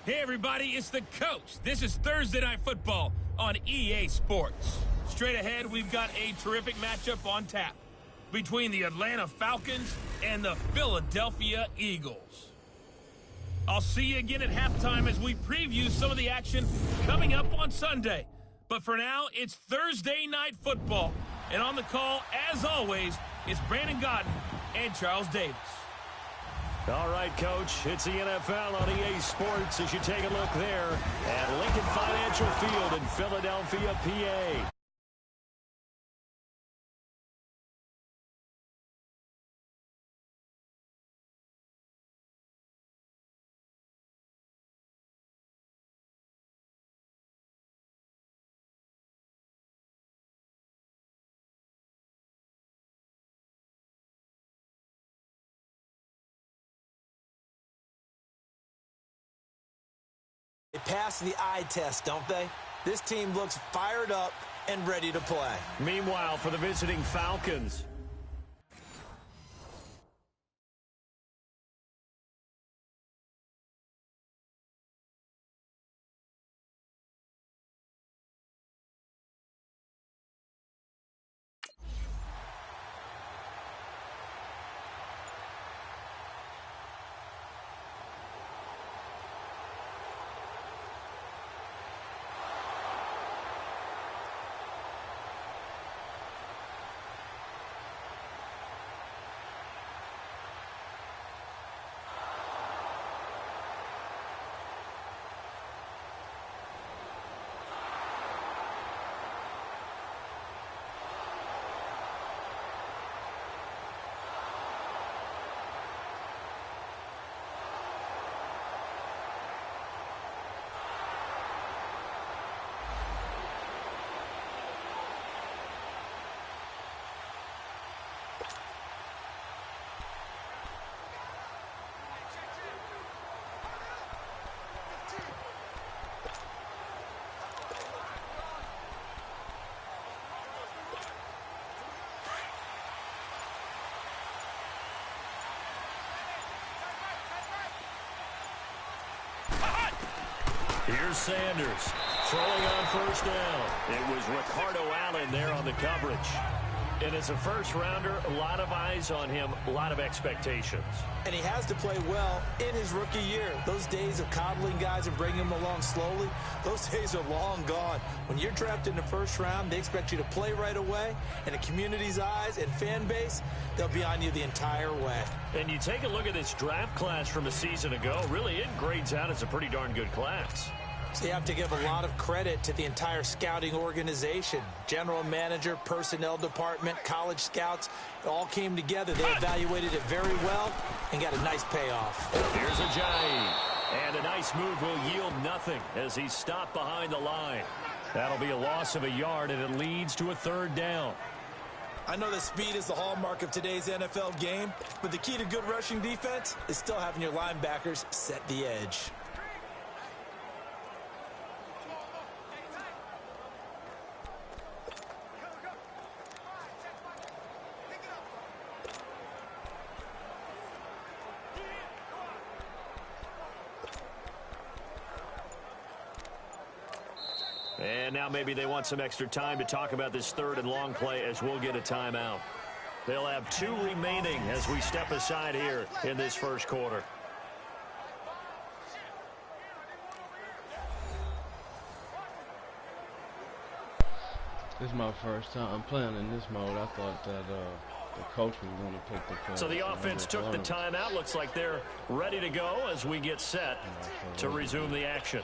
Hey everybody, it's the coach. This is Thursday Night Football on EA Sports. Straight ahead, we've got a terrific matchup on tap between the Atlanta Falcons and the Philadelphia Eagles. I'll see you again at halftime as we preview some of the action coming up on Sunday. But for now, it's Thursday Night Football. And on the call, as always, it's Brandon Godden and Charles Davis. All right, Coach, it's the NFL on EA Sports as you take a look there at Lincoln Financial Field in Philadelphia, PA. They pass the eye test, don't they? This team looks fired up and ready to play. Meanwhile, for the visiting Falcons. Here's Sanders throwing on first down. It was Ricardo Allen there on the coverage. And as a first-rounder, a lot of eyes on him, a lot of expectations. And he has to play well in his rookie year. Those days of coddling guys and bringing them along slowly, those days are long gone. When you're drafted in the first round, they expect you to play right away. And the community's eyes and fan base, they'll be on you the entire way. And you take a look at this draft class from a season ago, really it grades out as a pretty darn good class. So you have to give a lot of credit to the entire scouting organization. General manager, personnel department, college scouts, it all came together. They evaluated it very well and got a nice payoff. Here's Ajayi. And a nice move will yield nothing as he's stopped behind the line. That'll be a loss of a yard, and it leads to a third down. I know that speed is the hallmark of today's NFL game, but the key to good rushing defense is still having your linebackers set the edge. And now maybe they want some extra time to talk about this third and long play as we'll get a timeout. They'll have 2 remaining as we step aside here in this first quarter. This is my first time playing in this mode. I thought that the coach was going to pick the play. So the offense took the timeout. Looks like they're ready to go as we get set to resume the action.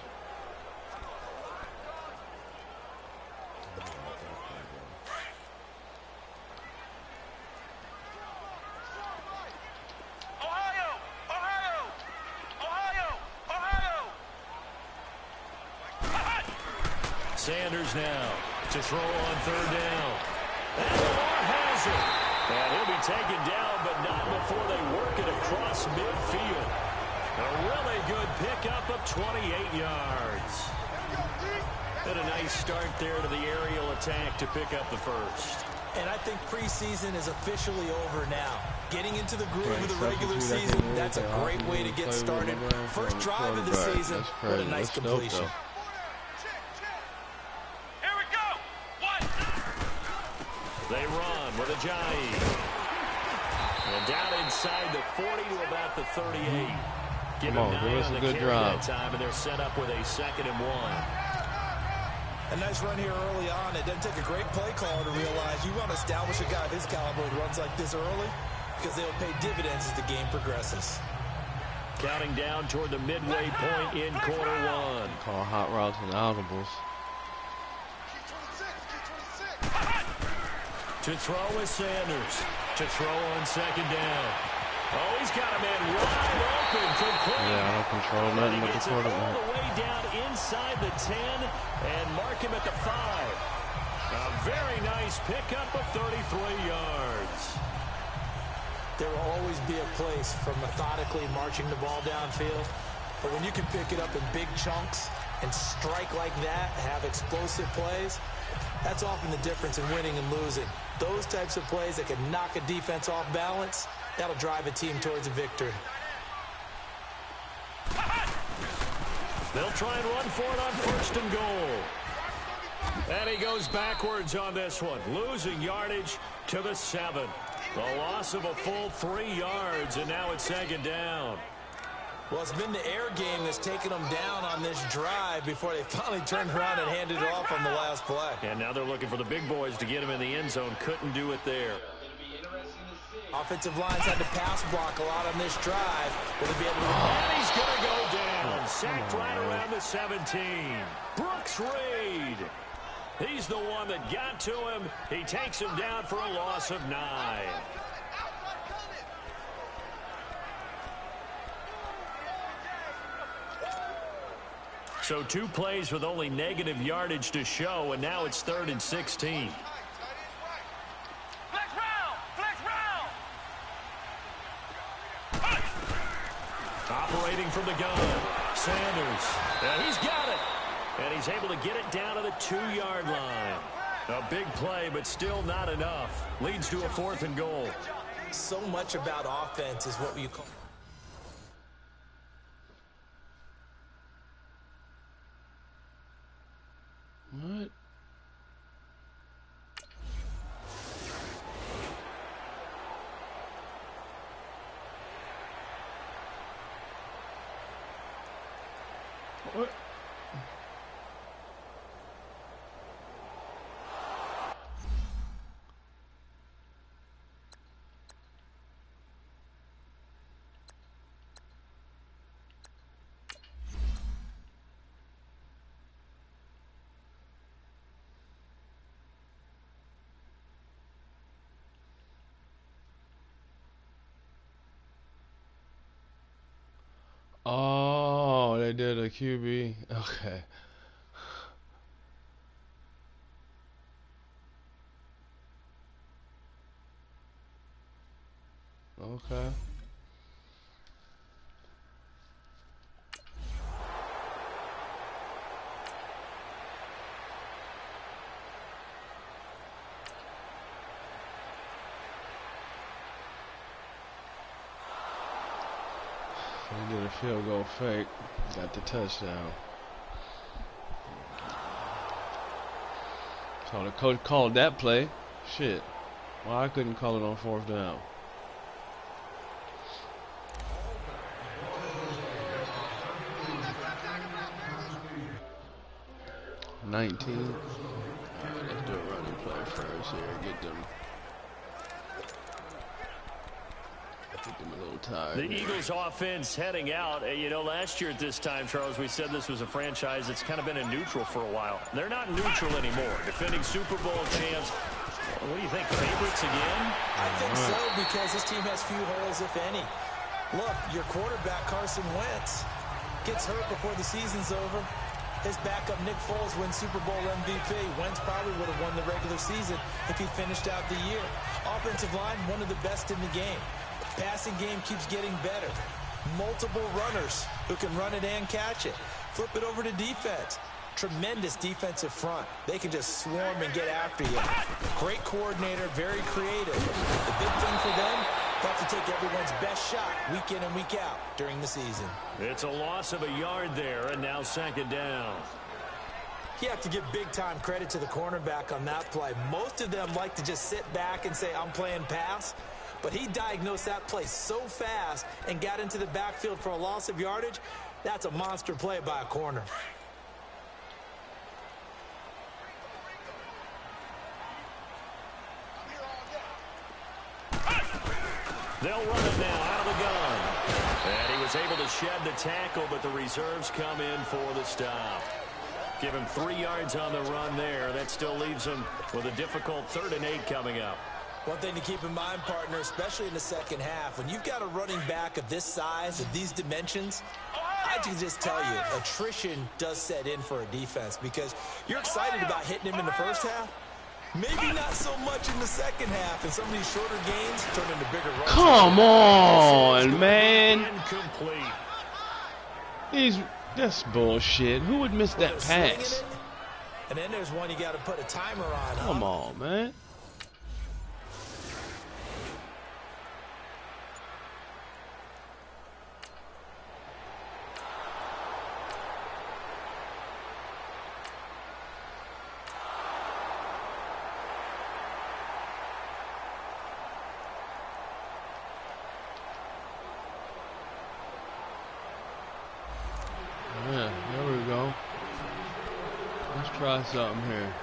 Sanders now to throw on third down. And Lamar has it. And he'll be taken down, but not before they work it across midfield. A really good pickup of 28 yards. And a nice start there to the aerial attack to pick up the first. And I think preseason is officially over now. Getting into the groove of the regular season, that's a great way to get started. First drive of the season, what a nice completion. Here we go. One. They run with Ajayi. And down inside the 40 to about the 38. Give him 9 on the carry that time, and they're set up with a 2nd and 1. A nice run here early on. It doesn't take a great play caller to realize you want to establish a guy of his caliber who runs like this early because they'll pay dividends as the game progresses. Counting down toward the midway point in quarter 1. Call hot routes and audibles. To throw is Sanders. To throw on 2nd down. Oh, he's got a man wide open. Complete. Yeah, I don't control nothing but the quarterback. All the way down inside the 10 and mark him at the 5. A very nice pickup of 33 yards. There will always be a place for methodically marching the ball downfield. But when you can pick it up in big chunks and strike like that, have explosive plays, that's often the difference in winning and losing. Those types of plays that can knock a defense off balance, that'll drive a team towards a victory. They'll try and run for it on 1st and goal. And he goes backwards on this one, losing yardage to the 7. The loss of a full 3 yards, and now it's 2nd down. Well, it's been the air game that's taken them down on this drive before they finally turned around and handed it off on the last play. And now they're looking for the big boys to get him in the end zone. Couldn't do it there. Offensive lines had to pass block a lot on this drive. Will they be able to... And he's going to go down. Sacked right around the 17. Brooks Reed. He's the one that got to him. He takes him down for a loss of 9. So 2 plays with only negative yardage to show, and now it's 3rd and 16. Operating from the gun, Sanders. And he's got it. And he's able to get it down to the 2-yard line. A big play, but still not enough. Leads to a 4th and goal. So much about offense is what you call... What? What? Oh, they did a QB. Okay. Okay. They did a field goal fake. Got the touchdown. So the coach called that play. Shit. Well, I couldn't call it on 4th down. Let's do a running play first here. Get them a little tired. The Eagles offense heading out. You know, last year at this time, Charles, we said this was a franchise that's kind of been in neutral for a while. They're not neutral anymore. Defending Super Bowl champs. What do you think, favorites again? I think so, because this team has few holes, if any. Look, your quarterback, Carson Wentz, gets hurt before the season's over. His backup, Nick Foles, wins Super Bowl MVP. Wentz probably would have won the regular season if he finished out the year. Offensive line, one of the best in the game. Passing game keeps getting better. Multiple runners who can run it and catch it. Flip it over to defense. tremendous defensive front. They can just swarm and get after you. Great coordinator, very creative. The big thing for them, they have to take everyone's best shot week in and week out during the season. It's a loss of a yard there, and now second down. You have to give big-time credit to the cornerback on that play. Most of them like to just sit back and say, I'm playing pass. But he diagnosed that play so fast and got into the backfield for a loss of yardage. That's a monster play by a corner. They'll run it now out of the gun. And he was able to shed the tackle, but the reserves come in for the stop. Give him 3 yards on the run there. That still leaves him with a difficult 3rd and 8 coming up. One thing to keep in mind, partner, especially in the second half, when you've got a running back of this size, of these dimensions, I can just tell you, attrition does set in for a defense because you're excited about hitting him in the first half. Maybe not so much in the second half, and some of these shorter gains turn into bigger runs. Come on, man. Incomplete. That's bullshit. Who would miss that pass? And then there's one you got to put a timer on. Come on, man. Yeah, there we go. Let's try something here.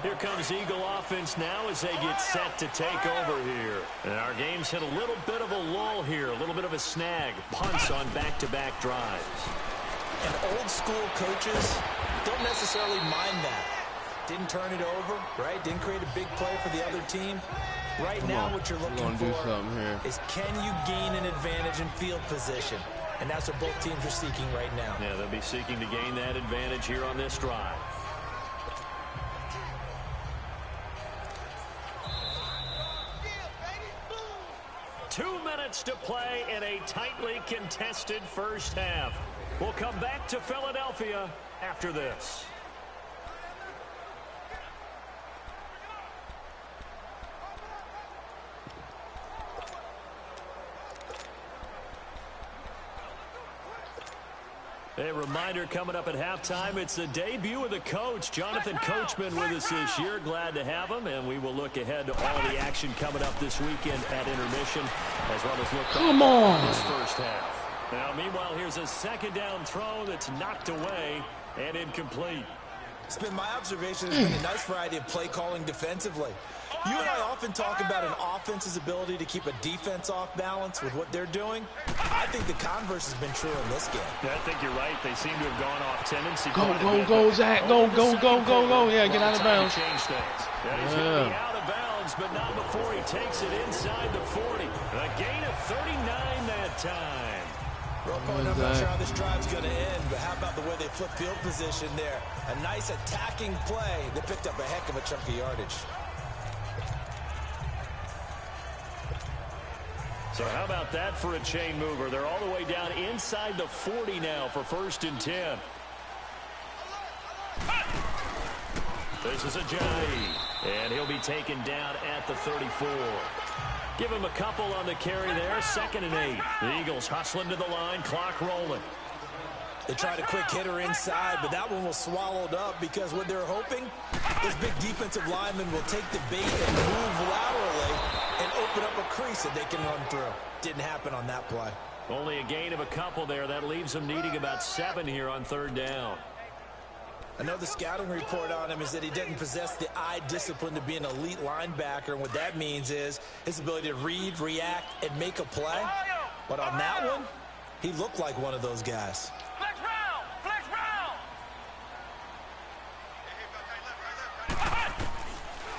Here comes Eagle offense now as they get set to take over here. And our game's hit a little bit of a lull here, a little bit of a snag. Punts on back-to-back drives. And old school coaches don't necessarily mind that. Didn't turn it over, right? Didn't create a big play for the other team. Right now what you're looking for is can you gain an advantage in field position? And that's what both teams are seeking right now. Yeah, they'll be seeking to gain that advantage here on this drive. Two minutes to play in a tightly contested first half. We'll come back to Philadelphia after this. A reminder coming up at halftime, it's the debut of the coach, Jonathan Coachman, with us this year. Glad to have him, and we will look ahead to all the action coming up this weekend at intermission, as well as look at this first half. Now, meanwhile, here's a second down throw that's knocked away and incomplete. It's been my observation. There's been a nice variety of play calling defensively. You and I often talk about an offense's ability to keep a defense off balance with what they're doing. I think the converse has been true in this game. Yeah, I think you're right. They seem to have gone off tendency. Go, Zach. Go. Yeah, get out of bounds. Change things. Yeah, he's going to be out of bounds, but not before he takes it inside the 40. A gain of 39 that time. I'm not sure how this drive's going to end, but how about the way they flip field position there? A nice attacking play. They picked up a heck of a chunk of yardage. So how about that for a chain mover? They're all the way down inside the 40 now for 1st and 10. This is Ajayi, and he'll be taken down at the 34. Give him a couple on the carry there, 2nd and 8. The Eagles hustling to the line, clock rolling. They tried a quick hitter inside, but that one was swallowed up because what they're hoping, this big defensive lineman will take the bait and move laterally and open up a crease that they can run through. Didn't happen on that play. Only a gain of a couple there. That leaves them needing about 7 here on 3rd down. I know the scouting report on him is that he didn't possess the eye discipline to be an elite linebacker. And what that means is his ability to read, react, and make a play. But on that one, he looked like one of those guys. Flex round.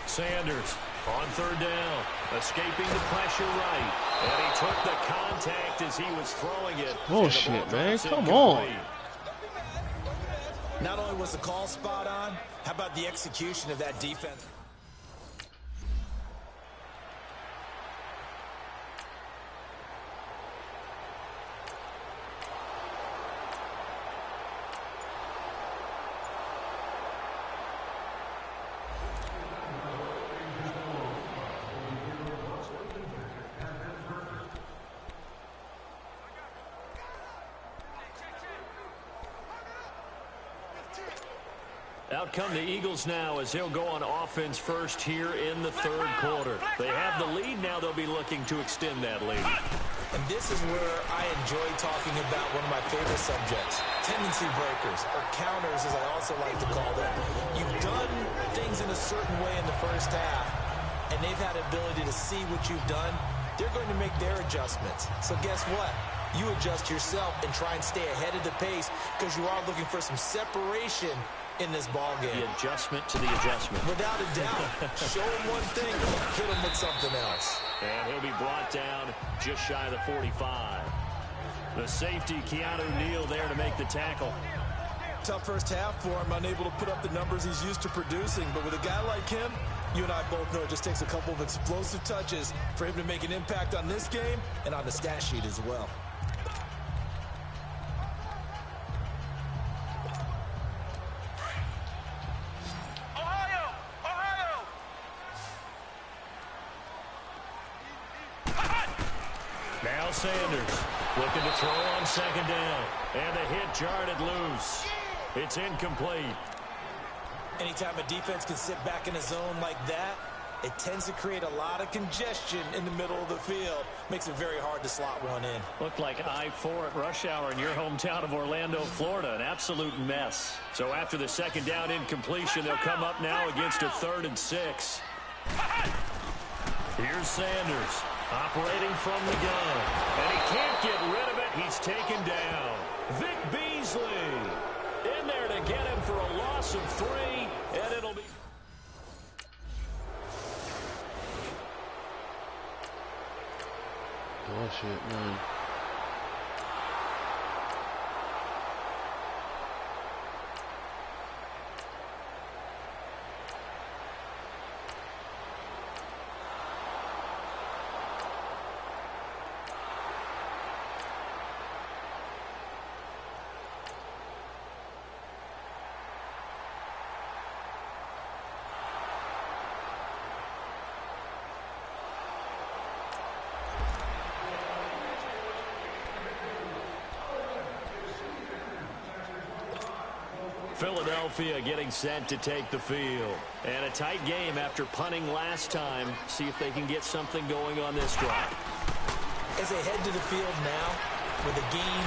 Sanders on 3rd down, escaping the pressure right. And he took the contact as he was throwing it. Bullshit, man. Come on. Not only was the call spot on, how about the execution of that defense? Out come the Eagles now as they'll go on offense first here in the third quarter. They have the lead. Now they'll be looking to extend that lead. And this is where I enjoy talking about one of my favorite subjects, tendency breakers, or counters as I also like to call them. You've done things in a certain way in the first half, and they've had the ability to see what you've done. They're going to make their adjustments. So guess what? You adjust yourself and try and stay ahead of the pace because you are looking for some separation in this ball game. The adjustment to the adjustment. Without a doubt. Show him one thing, hit him with something else. And he'll be brought down just shy of the 45. The safety, Keanu Neal, there to make the tackle. Tough first half for him, unable to put up the numbers he's used to producing. But with a guy like him, you and I both know it just takes a couple of explosive touches for him to make an impact on this game and on the stat sheet as well. Now Sanders looking to throw on second down. And the hit jarred it loose. It's incomplete. Anytime a defense can sit back in a zone like that, it tends to create a lot of congestion in the middle of the field. Makes it very hard to slot one in. Looked like I-4 at rush hour in your hometown of Orlando, Florida. An absolute mess. So after the second down incompletion, they'll come up now against a 3rd and 6. Here's Sanders operating from the gun. And he can't get rid of it. He's taken down. Vic Beasley in there to get him for a loss of 3. And it'll be... Bullshit, man. Philadelphia getting set to take the field. And a tight game after punting last time. See if they can get something going on this drive. As they head to the field now with a game.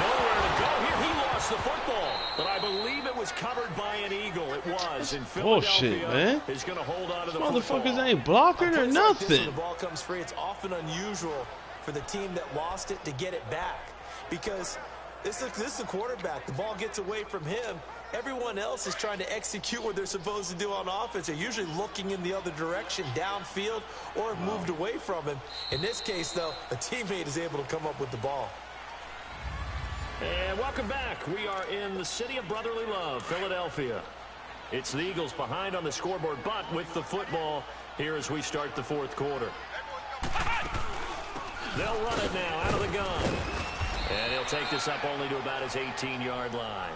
Nowhere to go here. He lost the football. But I believe it was covered by an Eagle. It was. And Philadelphia is going to hold on to the football. Motherfuckers ain't blocking or nothing. Like when the ball comes free, it's often unusual for the team that lost it to get it back. Because this is the quarterback. The ball gets away from him. Everyone else is trying to execute what they're supposed to do on offense. They're usually looking in the other direction, downfield, or have moved away from him. In this case, though, a teammate is able to come up with the ball. And welcome back. We are in the city of brotherly love, Philadelphia. It's the Eagles behind on the scoreboard, but with the football here as we start the 4th quarter. They'll run it now out of the gun. And he'll take this up only to about his 18-yard line.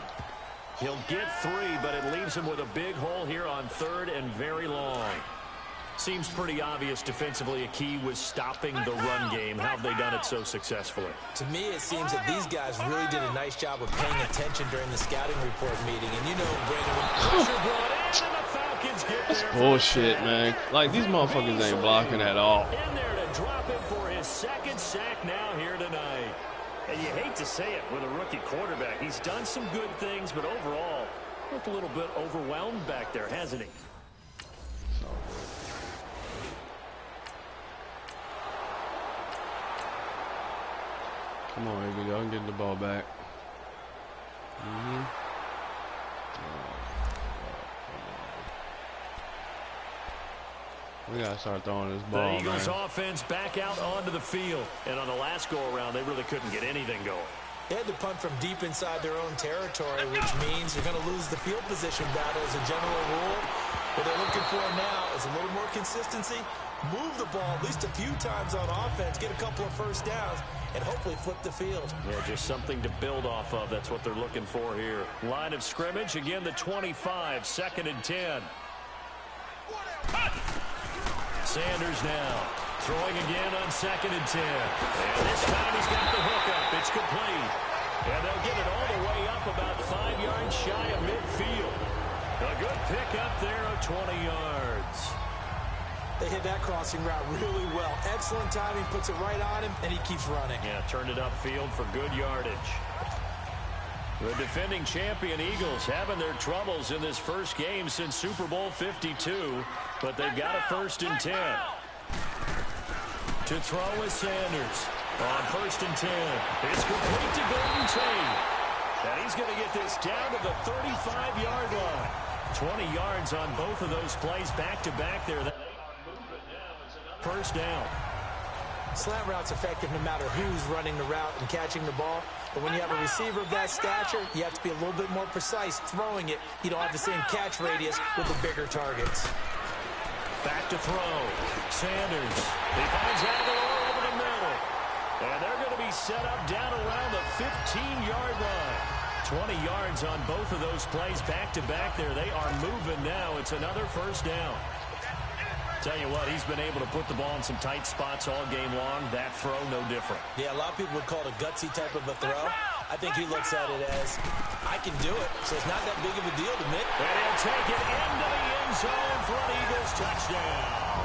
He'll get 3, but it leaves him with a big hole here on 3rd and very long. Seems pretty obvious defensively a key was stopping the run game. How have they done it so successfully? To me, it seems that these guys really did a nice job of paying attention during the scouting report meeting. And you know, Brandon, when pressure brought in, and the Falcons get That's there. bullshit, man. Like, these motherfuckers ain't blocking at all. In there to drop him for his 2nd sack now here tonight. And you hate to say it with a rookie quarterback. He's done some good things, but overall, looked a little bit overwhelmed back there, hasn't he? Come on, here we go. I'm getting the ball back. We gotta start throwing this ball, The Eagles man. offense back out onto the field. And on the last go-around, they really couldn't get anything going. They had to punt from deep inside their own territory, which means you're going to lose the field position battle as a general rule. What they're looking for now is a little more consistency, move the ball at least a few times on offense, get a couple of first downs, and hopefully flip the field. Yeah, just something to build off of. That's what they're looking for here. Line of scrimmage, again the 25, 2nd and 10. Sanders now throwing again on 2nd and 10. And this time he's got the hook up. It's complete. And they'll get it all the way up about 5 yards shy of midfield. A good pick up there of 20 yards. They hit that crossing route really well. Excellent timing, puts it right on him, and he keeps running. Yeah, turned it upfield for good yardage. The defending champion Eagles having their troubles in this first game since Super Bowl 52, but they've got a 1st and 10. To throw is Sanders. On 1st and 10. It's complete to Golden Tate. And he's going to get this down to the 35-yard line. 20 yards on both of those plays back-to-back there. First down. Slant route's effective no matter who's running the route and catching the ball. But when you have a receiver of that stature, you have to be a little bit more precise throwing it. You don't have the same catch radius with the bigger targets. Back to throw. Sanders. He finds Aguilar over the middle. And they're going to be set up down around the 15-yard line. 20 yards on both of those plays back-to-back there. They are moving now. It's another first down. Tell you what, he's been able to put the ball in some tight spots all game long. That throw, no different. Yeah, a lot of people would call it a gutsy type of a throw. I think he looks at it as, I can do it, so it's not that big of a deal to me. And he'll take it into the end zone for an Eagles touchdown.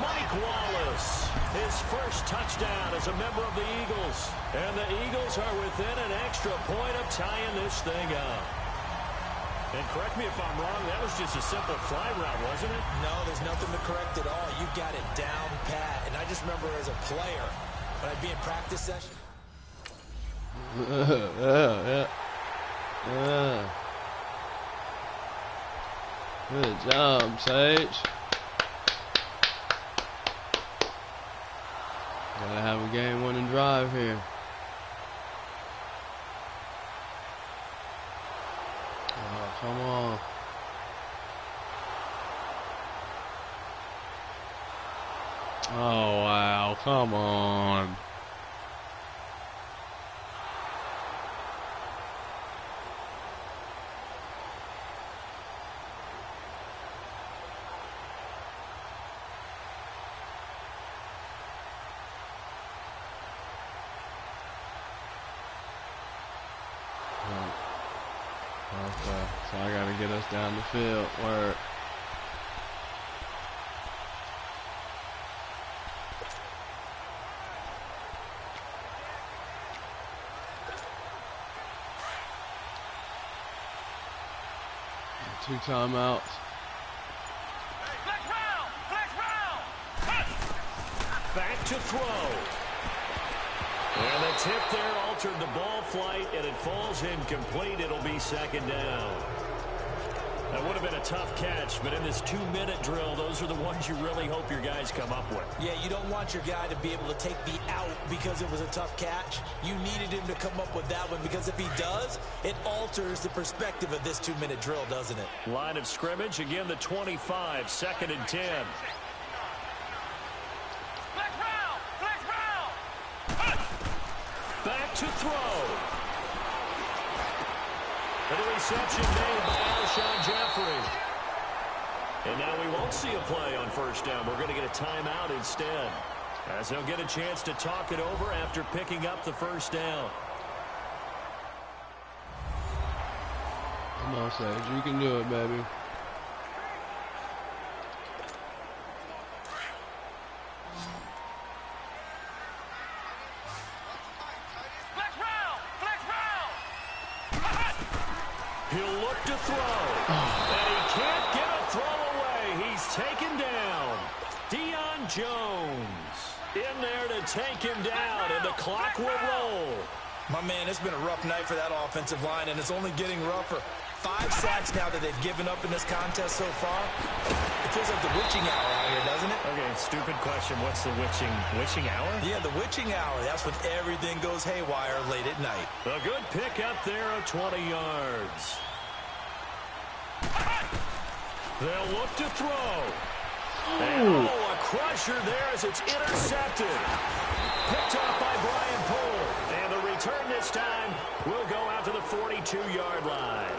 Mike Wallace, his first touchdown as a member of the Eagles. And the Eagles are within an extra point of tying this thing up. And correct me if I'm wrong, that was just a simple fly route, wasn't it? No, there's nothing to correct at all. You got it down pat. And I just remember as a player, when I'd be in practice session. Good job, Sage. Gotta have a game-winning drive here. Oh, come on. Oh, wow. Come on. Okay, so I gotta get us down the field. Word. Two timeouts. Back to throw. And the tip there altered the ball flight, and it falls incomplete. It'll be second down. That would have been a tough catch, but in this 2-minute drill, those are the ones you really hope your guys come up with. Yeah, you don't want your guy to be able to take the out because it was a tough catch. You needed him to come up with that one, because if he does, it alters the perspective of this 2-minute drill, doesn't it? Line of scrimmage, again the 25, 2nd and 10. Back to throw. And the reception made by Alshon Jeffrey. And now we won't see a play on first down. We're going to get a timeout instead, as they'll get a chance to talk it over after picking up the first down. Come on, Sage. You can do it, baby. He'll look to throw. And he can't get a throw away. He's taken down. Deion Jones in there to take him down, and the clock will roll. My man, it's been a rough night for that offensive line, and it's only getting rougher. 5 sacks now that they've given up in this contest so far. It feels like the witching hour out here, doesn't it? Okay, stupid question. What's the witching hour? Yeah, the witching hour. That's when everything goes haywire late at night. A good pick up there of 20 yards. They'll look to throw. And, a crusher there as it's intercepted. Picked up by Brian Poole. And the return this time will go out to the 42-yard line.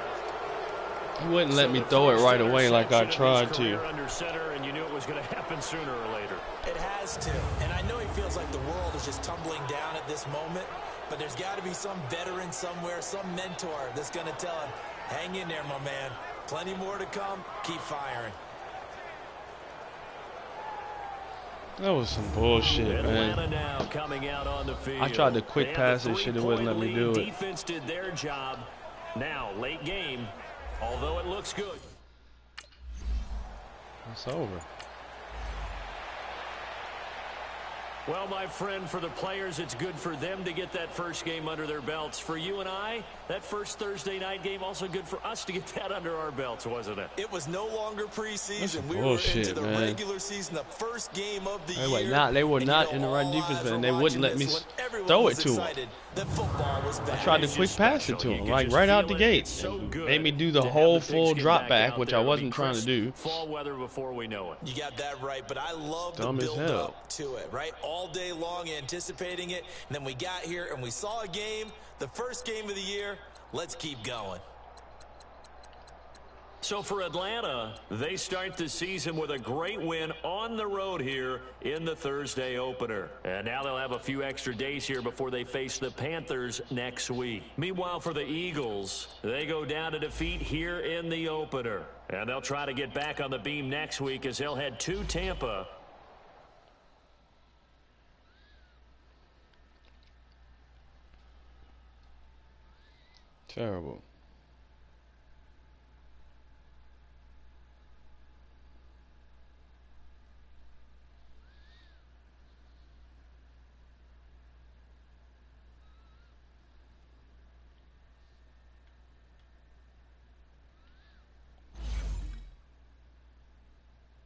He wouldn't let me throw it right away like I tried to. Under center, and you knew it was going to happen sooner or later. It has to. And I know he feels like the world is just tumbling down at this moment, but there's got to be some veteran somewhere, some mentor that's going to tell him, hang in there, my man. Plenty more to come. Keep firing. That was some bullshit, Atlanta man. now coming out on the field. I tried to quick pass and shit. It wouldn't let me do it. Defense did their job. Now, late game, although it looks good. It's over. Well, my friend, for the players, it's good for them to get that first game under their belts. For you and I, that first Thursday night game, also good for us to get that under our belts, wasn't it? It was no longer preseason. We bullshit, were into the man. regular season, the first game of the Anyway, year. they were not in the right defense, and they wouldn't let me throw it to him. I tried to quick pass it to him, like right out the gate. Made me do the whole full drop back, which I wasn't trying to do. Fall weather before we know it. You got that right, but I love the Dumb as build hell. up to it, right? All day long anticipating it, and then we got here and we saw a game, the first game of the year. Let's keep going. So for Atlanta, they start the season with a great win on the road here in the Thursday opener. And now they'll have a few extra days here before they face the Panthers next week. Meanwhile, for the Eagles, they go down to defeat here in the opener. And they'll try to get back on the beam next week as they'll head to Tampa. Terrible.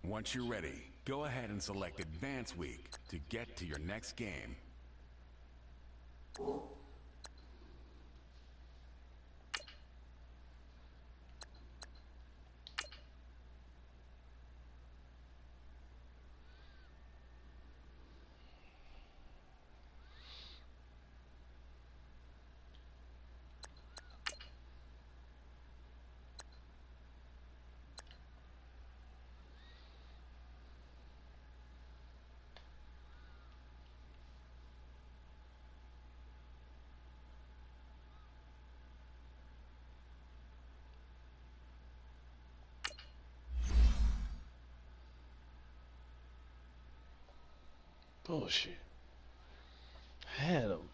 Once you're ready, go ahead and select Advance Week to get to your next game. Bullshit. Had him.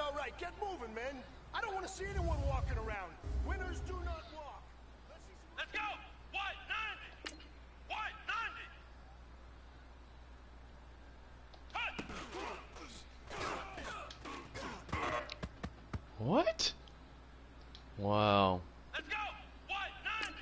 All right, get moving, man. I don't want to see anyone walking around. Winners do not walk. Let's go! White 90! White 90! What? Wow. Let's go! White 90!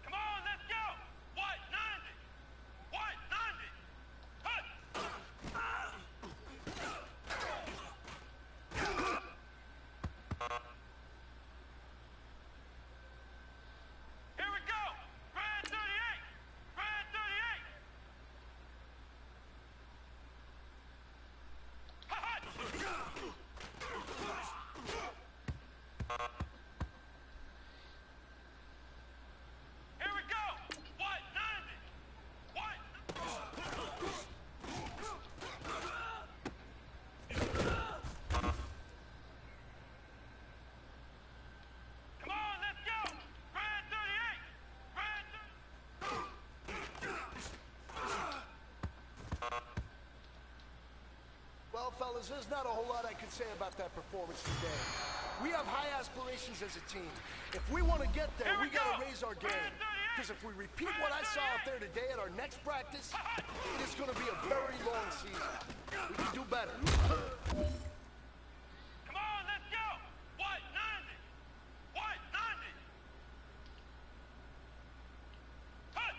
Come on, let's go! White 90! White 90! Here we go! Grand 38! Grand 38! Here we go! White 90! White... Come on, let's go! Grand 38! Grand 38! Well, fellas, there's not a whole lot I could say about that performance today. We have high aspirations as a team. If we want to get there, we got to raise our game. Grand 38! Because if we repeat what I saw out there today at our next practice, it is going to be a very long season. We can do better. Come on, let's go! White 90! White 90! Cut!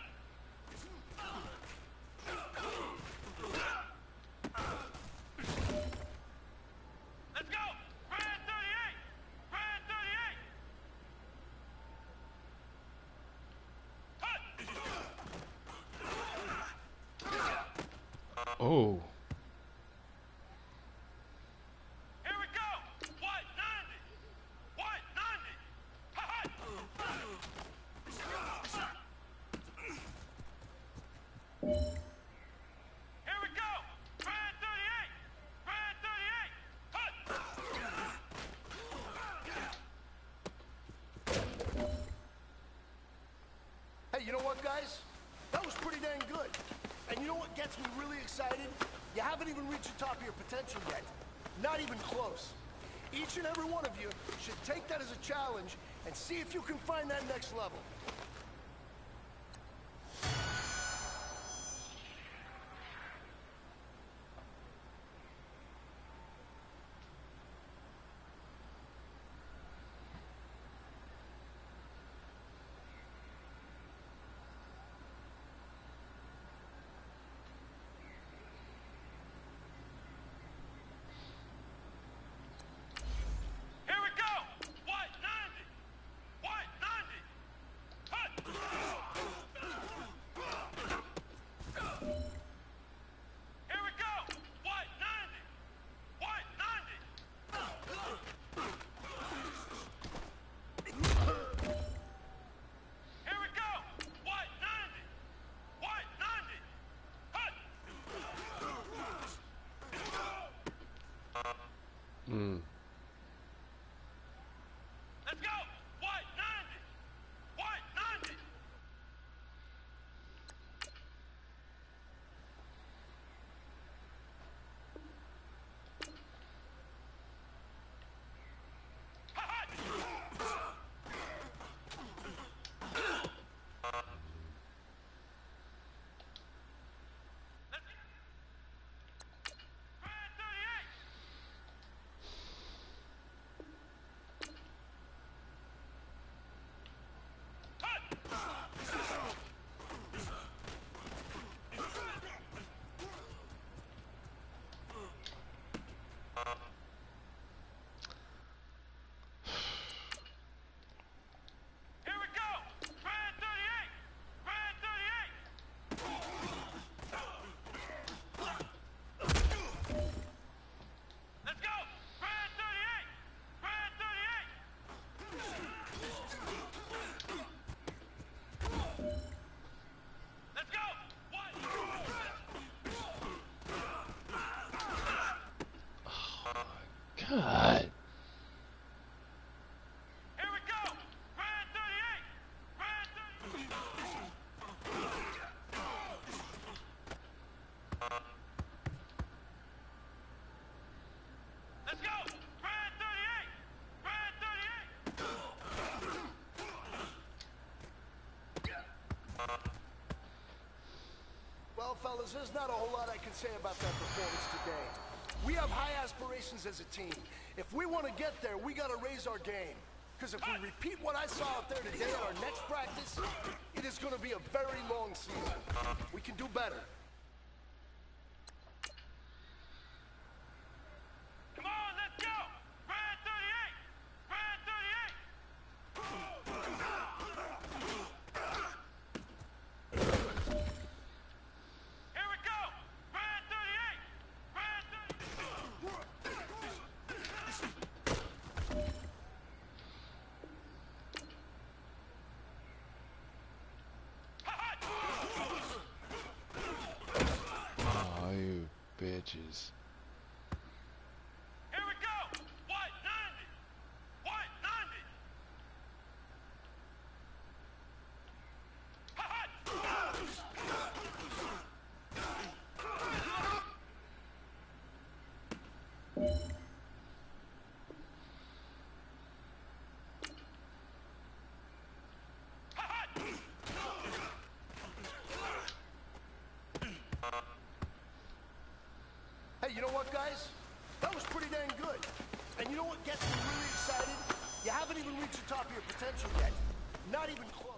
Let's go! Brad 38! Brad 38! Cut! Oh. Here we go! White 90! White 90! Cut! Here we go! Brad 38! Brad 38! Cut! Hey, you know what, guys? That was pretty dang good. And you know what gets me really excited? You haven't even reached the top of your potential yet. Not even close. Each and every one of you should take that as a challenge and see if you can find that next level. Here we go! White 90! White 90! Cut! Here we go! White 90! White 90! Here we go! White 90! White 90! Cut! Let's go! White 90! White 90! Brad 38! Here we go! Brad 38! Brad 38! Let's go! Brad 38! Brad 38! Let's go! What? God. Here we go! Brad 38! Brad 38! Let's go! Brad 38! Brad 38! Well, fellas, there's not a whole lot I can say about that performance today. We have high aspirations as a team. If we want to get there, we got to raise our game. Because if we repeat what I saw out there today at our next practice, it is going to be a very long season. We can do better. Come on, let's go! Brad 38! Brad 38! Here we go! Brad 38! Brad 38! Oh, you bitches. Here we go! White 90! White 90! you know what, guys? That was pretty dang good. And you know what gets me really excited? You haven't even reached the top of your potential yet. Not even close.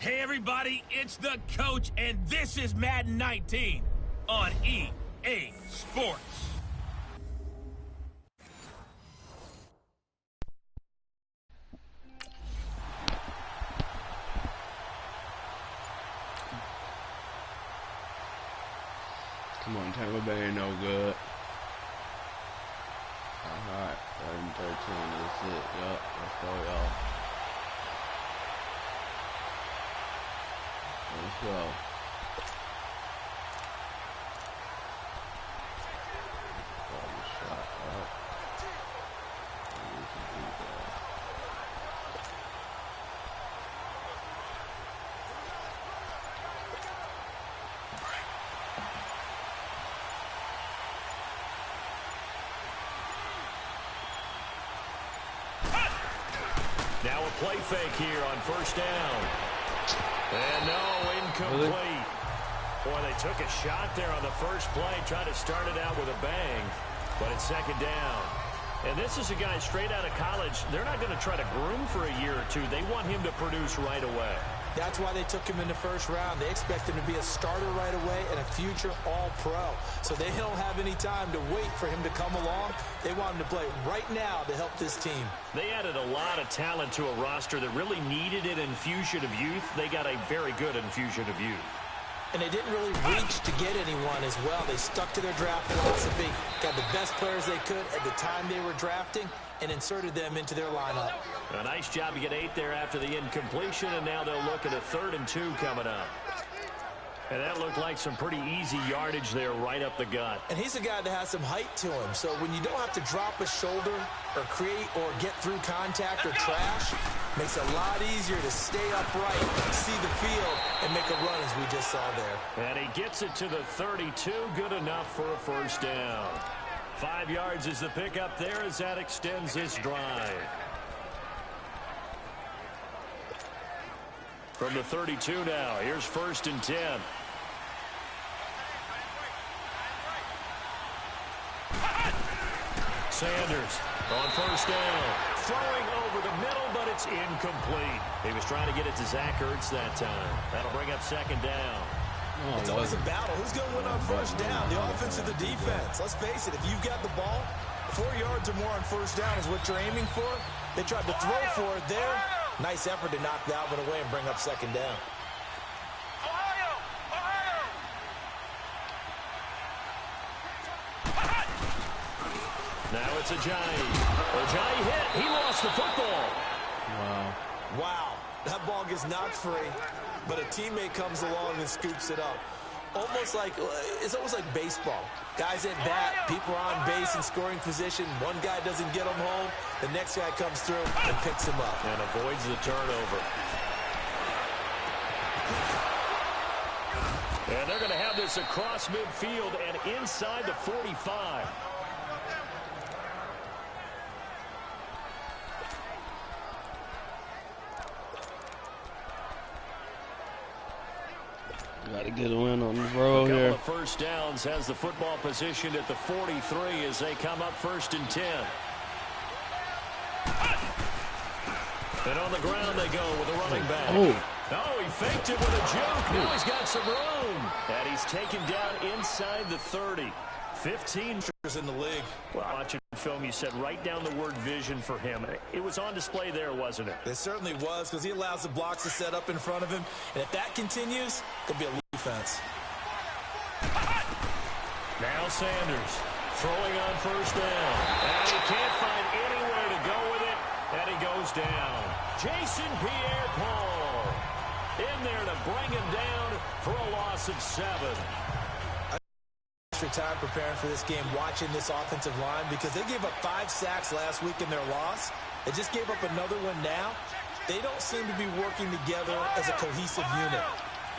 Hey everybody, it's the coach, and this is Madden 19 on EA Sports. Come on, Tampa Bay ain't no good. Alright, 3rd and 13. That's it. Yup, let's go, y'all. Let's go. Now a play fake here on 1st down. And no, incomplete. Really? Boy, they took a shot there on the first play, tried to start it out with a bang, but it's 2nd down. And this is a guy straight out of college. They're not going to try to groom for a year or two. They want him to produce right away. That's why they took him in the 1st round. They expect him to be a starter right away and a future All-Pro. So they don't have any time to wait for him to come along. They want him to play right now to help this team. They added a lot of talent to a roster that really needed an infusion of youth. They got a very good infusion of youth. And they didn't really reach to get anyone as well. They stuck to their draft philosophy, got the best players they could at the time they were drafting, and inserted them into their lineup. A nice job to get 8 there after the incompletion, and now they'll look at a 3rd and 2 coming up. And that looked like some pretty easy yardage there right up the gut. And he's a guy that has some height to him, so when you don't have to drop a shoulder or create or get through contact or trash, makes it a lot easier to stay upright, see the field, and make a run as we just saw there. And he gets it to the 32, good enough for a 1st down. 5 yards is the pickup there as that extends this drive. From the 32 now, here's 1st and 10. Sanders on 1st down. Throwing over the middle, but it's incomplete. He was trying to get it to Zach Ertz that time. That'll bring up 2nd down. Oh, it's always a battle. Who's going to win on 1st down? The offense or the defense? Let's face it, if you've got the ball, 4 yards or more on 1st down is what you're aiming for. They tried to throw for it there. Nice effort to knock that one away and bring up 2nd down. Now it's Ajayi hit. He lost the football. Wow. That ball gets knocked free, but a teammate comes along and scoops it up. It's almost like baseball. Guys at bat, people are on base in scoring position. One guy doesn't get them home. The next guy comes through and picks him up. And avoids the turnover. And they're going to have this across midfield and inside the 45. Got to get a win on this road here. A couple of 1st downs, has the football positioned at the 43 as they come up 1st and 10. And on the ground they go with a running back. Oh, he faked it with a joke. Now he's got some room. And he's taken down inside the 30. 15 in the league. Well, watching film, you said write down the word vision for him. It was on display there, wasn't it? It certainly was, because he allows the blocks to set up in front of him. And if that continues, it'll be a defense. Now Sanders throwing on 1st down. And he can't find anywhere to go with it. And he goes down. Jason Pierre-Paul in there to bring him down for a loss of 7. Time preparing for this game, watching this offensive line, because they gave up 5 sacks last week in their loss. They just gave up another one now. They don't seem to be working together as a cohesive unit.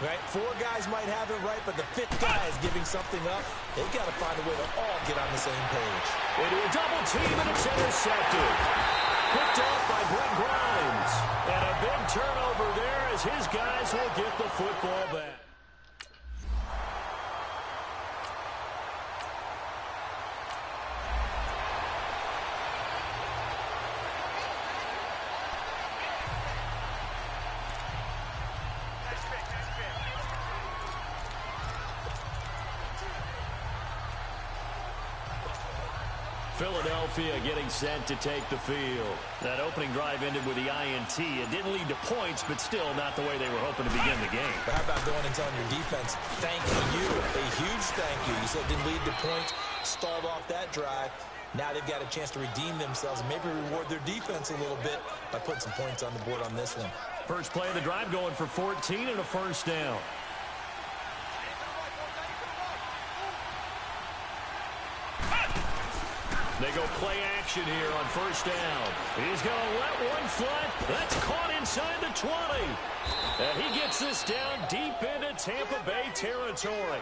Right? 4 guys might have it right, but the 5th guy is giving something up. They've got to find a way to all get on the same page. Into a double team, and it's intercepted. Picked off by Brent Grimes. And a big turnover there as his guys will get the football back. Philadelphia getting set to take the field. That opening drive ended with the INT. It didn't lead to points, but still not the way they were hoping to begin the game. But how about going and telling your defense, thank you, a huge thank you. You said it didn't lead to points, stalled off that drive. Now they've got a chance to redeem themselves and maybe reward their defense a little bit by putting some points on the board on this one. First play of the drive going for 14 and a first down. They go play action here on first down. He's going to let one fly. That's caught inside the 20. And he gets this down deep into Tampa Bay territory.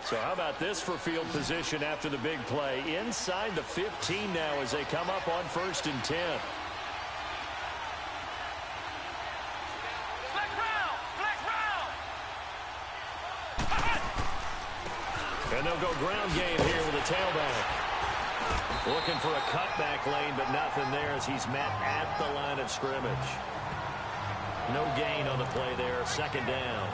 So how about this for field position after the big play? Inside the 15 now as they come up on 1st and 10. And they'll go ground game here with a tailback. Looking for a cutback lane, but nothing there as he's met at the line of scrimmage. No gain on the play there, 2nd down.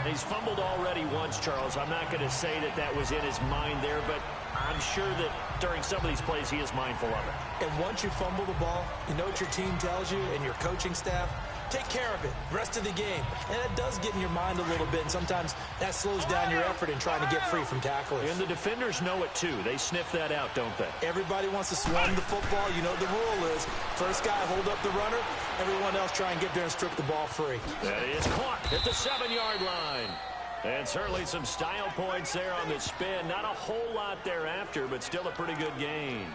He's fumbled already once, Charles. I'm not going to say that that was in his mind there, but I'm sure that during some of these plays he is mindful of it. And once you fumble the ball, you know what your team tells you and your coaching staff? Take care of it rest of the game. And it does get in your mind a little bit, and sometimes that slows down your effort in trying to get free from tacklers. And the defenders know it too. They sniff that out, don't they? Everybody wants to swarm the football. You know the rule is first guy hold up the runner, everyone else try and get there and strip the ball free. That is caught at the 7-yard line. And certainly some style points there on the spin. Not a whole lot thereafter, but still a pretty good gain.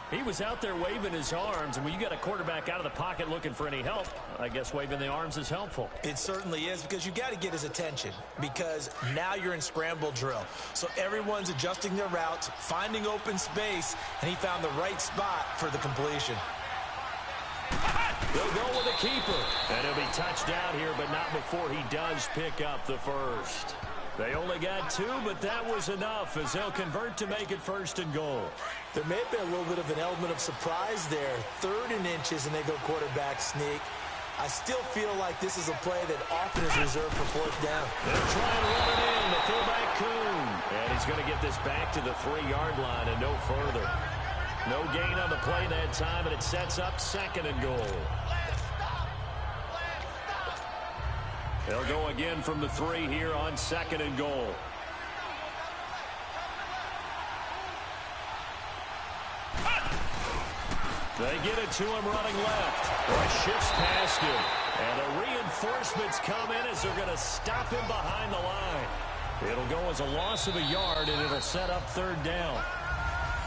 He was out there waving his arms, and when you got a quarterback out of the pocket looking for any help, I guess waving the arms is helpful. It certainly is, because you got to get his attention, because now you're in scramble drill. So everyone's adjusting their routes, finding open space, and he found the right spot for the completion. They'll go with a keeper, and he'll be touched out here, but not before he does pick up the first. They only got 2, but that was enough as they'll convert to make it 1st and goal. There may have been a little bit of an element of surprise there. 3rd and inches, and they go quarterback sneak. I still feel like this is a play that often is reserved for 4th down. They'll try and run it in, the fullback Kuhn. And he's going to get this back to the 3-yard line and no further. No gain on the play that time, and it sets up 2nd and goal. They'll go again from the 3 here on 2nd and goal. They get it to him running left. Boy, shifts past him. And the reinforcements come in as they're going to stop him behind the line. It'll go as a loss of a yard, and it'll set up 3rd down.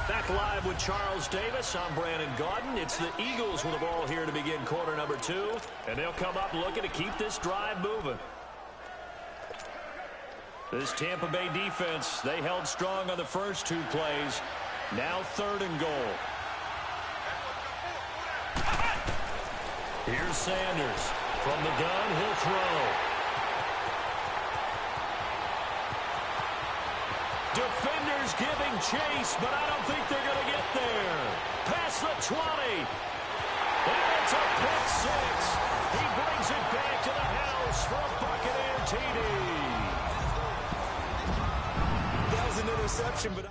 Back live with Charles Davis. I'm Brandon Gaudin. It's the Eagles with the ball here to begin quarter number 2. And they'll come up looking to keep this drive moving. This Tampa Bay defense, they held strong on the first 2 plays. Now 3rd and goal. Here's Sanders. From the gun, he'll throw. Defenders giving chase, but I don't think they're going to get there. Past the 20. And it's a pick 6. He brings it back to the house for a Buccaneer TD. That was an interception, but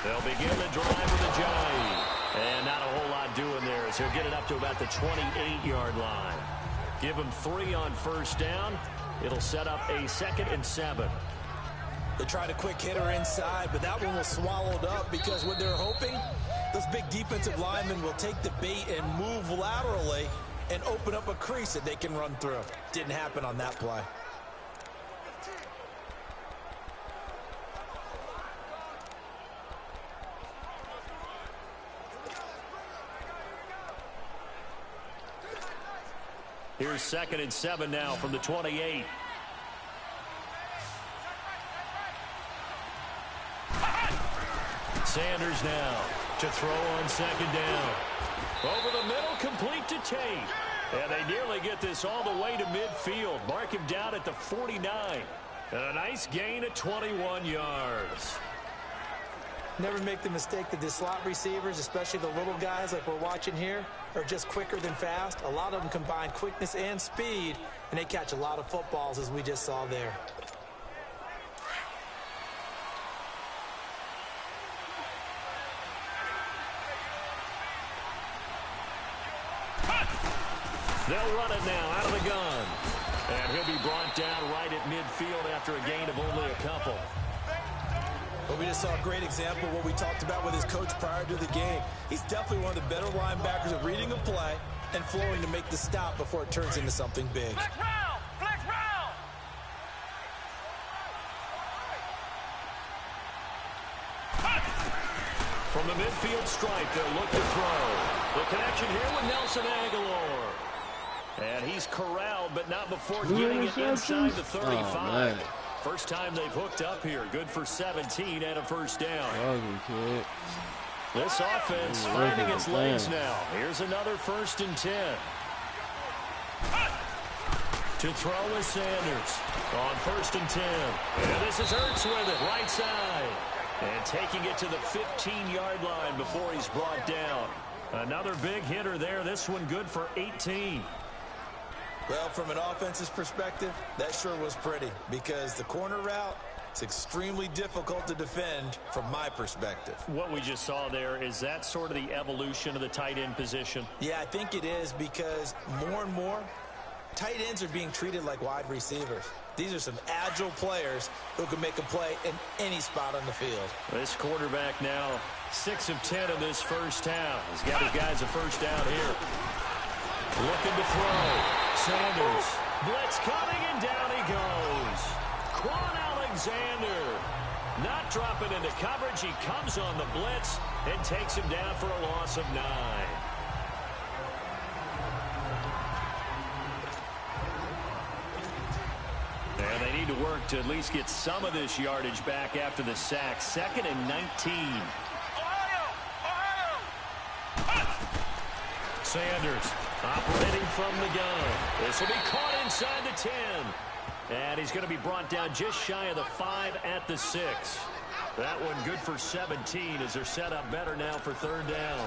they'll begin the drive with a jive. And not a whole lot doing there as he'll get it up to about the 28-yard line. Give him 3 on 1st down. It'll set up a 2nd and 7. they tried a quick hitter inside, but that one was swallowed up because what they're hoping, those big defensive linemen will take the bait and move laterally and open up a crease that they can run through. Didn't happen on that play. Here's 2nd and 7 now from the 28. Sanders now to throw on second down. Over the middle, complete to Tate. And they nearly get this all the way to midfield. Mark him down at the 49. And a nice gain of 21 yards. Never make the mistake that the slot receivers, especially the little guys like we're watching here, are just quicker than fast. A lot of them combine quickness and speed, and they catch a lot of footballs, as we just saw there. They'll run it now out of the gun. And he'll be brought down right at midfield after a gain of only a couple. Well, we just saw a great example of what we talked about with his coach prior to the game. He's definitely one of the better linebackers at reading a play and flowing to make the stop before it turns into something big. Flex round! Flex round! From the midfield stripe, they'll look to throw. The connection here with Nelson Aguilar. And he's corralled, but not before getting it inside the 35. First time they've hooked up here. Good for 17 and a first down. This offense finding its legs now. Here's another 1st and 10. To throw is Sanders on 1st and 10. And this is Ertz with it, right side. And taking it to the 15-yard line before he's brought down. Another big hitter there. This one good for 18. Well, from an offense's perspective, that sure was pretty because the corner route is extremely difficult to defend from my perspective. What we just saw there, is that sort of the evolution of the tight end position? Yeah, I think it is because more and more, tight ends are being treated like wide receivers. These are some agile players who can make a play in any spot on the field. This quarterback now 6 of 10 in this first half. He's got his guys a first down here. Looking to throw. Sanders. Blitz coming, and down he goes. Quan Alexander not dropping into coverage. He comes on the blitz and takes him down for a loss of 9. And they need to work to at least get some of this yardage back after the sack. 2nd and 19. Sanders operating from the gun. This will be caught inside the 10. And he's going to be brought down just shy of the 5 at the 6. That one good for 17 as they're set up better now for 3rd down.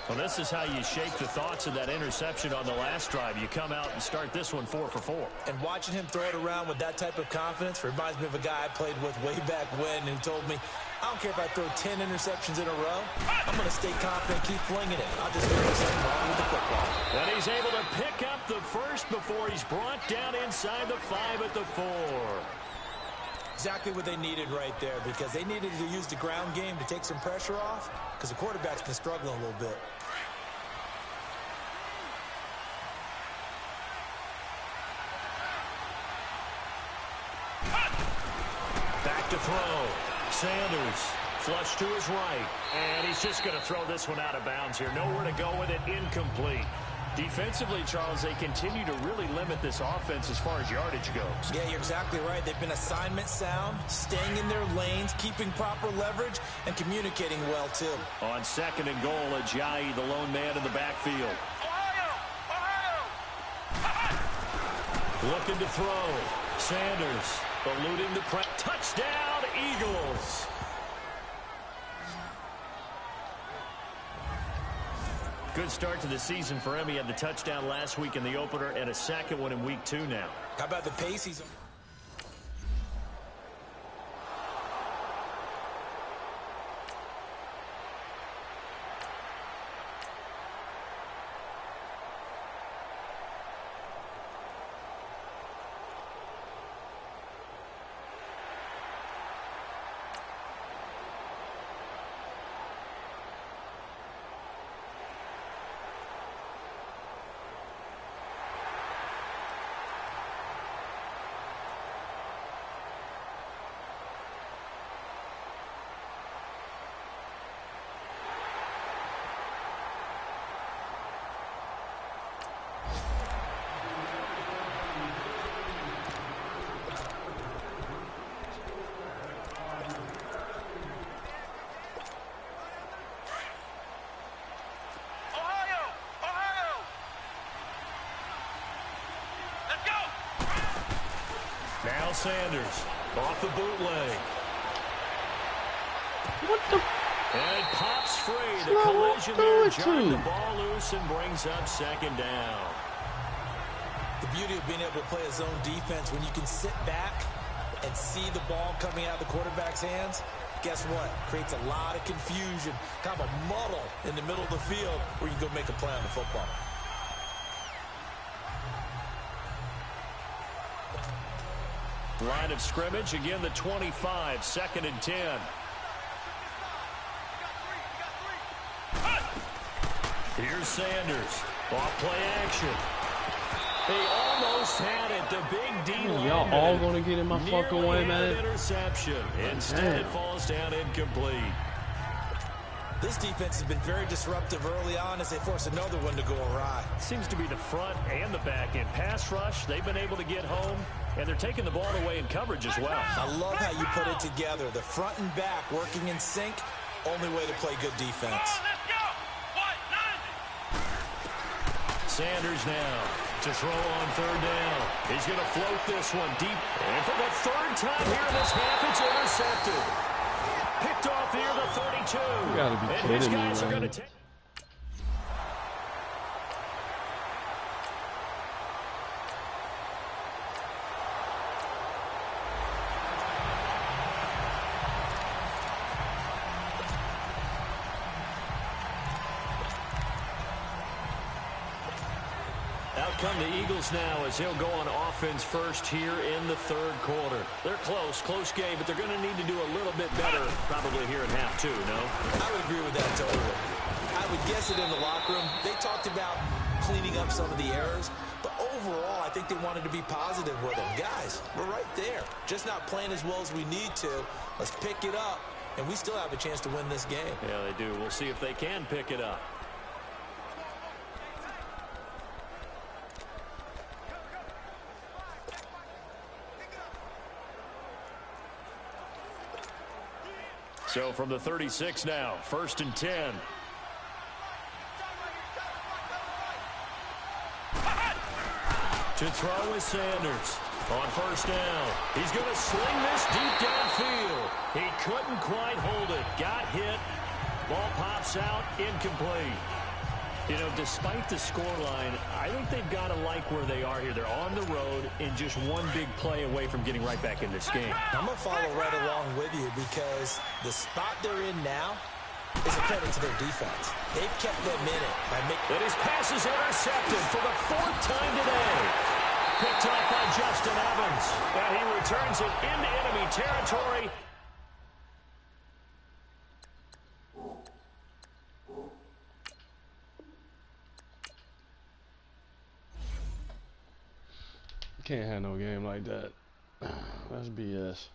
Well, this is how you shake the thoughts of that interception on the last drive. You come out and start this one 4 for 4. And watching him throw it around with that type of confidence reminds me of a guy I played with way back when who told me, I don't care if I throw 10 interceptions in a row. I'm going to stay confident, keep flinging it. I'll just do something wrong with the football. And he's able to pick up the first before he's brought down inside the 5 at the 4. Exactly what they needed right there because they needed to use the ground game to take some pressure off because the quarterback's been struggling a little bit. Back to throw. Sanders flush to his right. And he's just going to throw this one out of bounds here. Nowhere to go with it. Incomplete. Defensively, Charles, they continue to really limit this offense as far as yardage goes. Yeah, you're exactly right. They've been assignment sound, staying in their lanes, keeping proper leverage, and communicating well, too. On 2nd and goal, Ajayi, the lone man in the backfield. Looking to throw. Sanders eluding the press. Touchdown, Eagles. Good start to the season for him. He had the touchdown last week in the opener and a second one in week 2 now. How about the pace he's on? Now Sanders off the bootleg. What the? And it pops free. The Slow collision through there it jarring too. the ball loose and brings up second down. The beauty of being able to play a zone defense when you can sit back and see the ball coming out of the quarterback's hands, guess what? Creates a lot of confusion, kind of a muddle in the middle of the field where you can go make a play on the football. Line of scrimmage, again the 25, 2nd and 10. Here's Sanders. Off play action. They almost had it. The big D line. Y'all all gonna get in my fucking way, man. Interception. Instead, it falls down incomplete. This defense has been very disruptive early on as they force another one to go awry. Seems to be the front and the back end. Pass rush, they've been able to get home, and they're taking the ball away in coverage as well. I love how you put it together. The front and back working in sync, only way to play good defense. Sanders now to throw on 3rd down. He's going to float this one deep. And for the 3rd time here this half, it's intercepted. Picked off near the 32. You gotta be and kidding his me, guys are man. going to take. Out come the Eagles now as he'll go on offense first here in the 3rd quarter. They're close game, but they're going to need to do a little bit better probably here in half 2, no? I would agree with that totally. I would guess it in the locker room. They talked about cleaning up some of the errors, but overall, I think they wanted to be positive with them. Guys, we're right there. Just not playing as well as we need to. Let's pick it up, and we still have a chance to win this game. Yeah, they do. We'll see if they can pick it up. So from the 36 now, 1st and 10. To throw is Sanders. On 1st down. He's going to sling this deep downfield. He couldn't quite hold it. Got hit. Ball pops out. Incomplete. You know, despite the scoreline, I think they've got to like where they are here. They're on the road and just one big play away from getting right back in this game. I'm going to follow right along with you because the spot they're in now is a credit to their defense. They've kept them in it by making... And his pass is intercepted for the 4th time today. Picked up by Justin Evans. And he returns it into enemy territory. Can't have no game like that. That's BS.